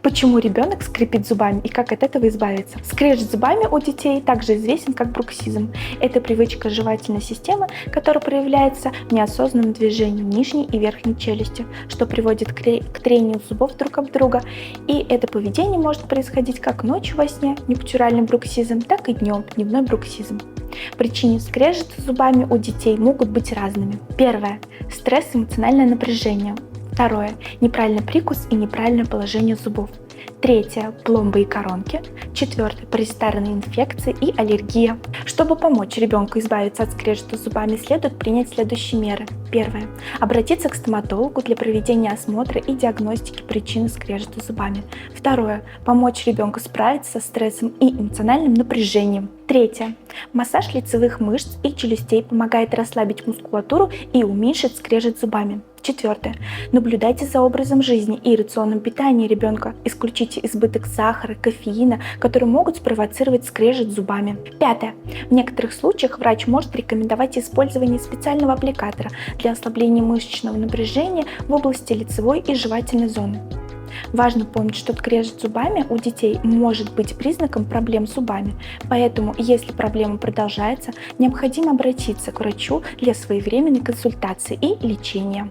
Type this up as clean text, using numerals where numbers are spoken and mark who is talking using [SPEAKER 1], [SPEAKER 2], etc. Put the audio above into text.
[SPEAKER 1] Почему ребенок скрипит зубами и как от этого избавиться? Скрежет зубами у детей также известен как бруксизм. Это привычка жевательной системы, которая проявляется в неосознанном движении нижней и верхней челюсти, что приводит к трению зубов друг об друга. И это поведение может происходить как ночью во сне, нептуральный бруксизм, так и днем, дневной бруксизм. Причины скрежета зубами у детей могут быть разными. Первое. Стресс и эмоциональное напряжение. Второе. Неправильный прикус и неправильное положение зубов. Третье. Пломбы и коронки. Четвертое. Паразитарные инфекции и аллергия. Чтобы помочь ребенку избавиться от скрежета зубами, следует принять следующие меры. Первое. Обратиться к стоматологу для проведения осмотра и диагностики причины скрежета зубами. Второе. Помочь ребенку справиться со стрессом и эмоциональным напряжением. Третье. Массаж лицевых мышц и челюстей помогает расслабить мускулатуру и уменьшить скрежет зубами. Четвертое. Наблюдайте за образом жизни и рационом питания ребенка. Исключите избыток сахара, кофеина, которые могут спровоцировать скрежет зубами. Пятое. В некоторых случаях врач может рекомендовать использование специального аппликатора для ослабления мышечного напряжения в области лицевой и жевательной зоны. Важно помнить, что скрежет зубами у детей может быть признаком проблем с зубами, поэтому, если проблема продолжается, необходимо обратиться к врачу для своевременной консультации и лечения.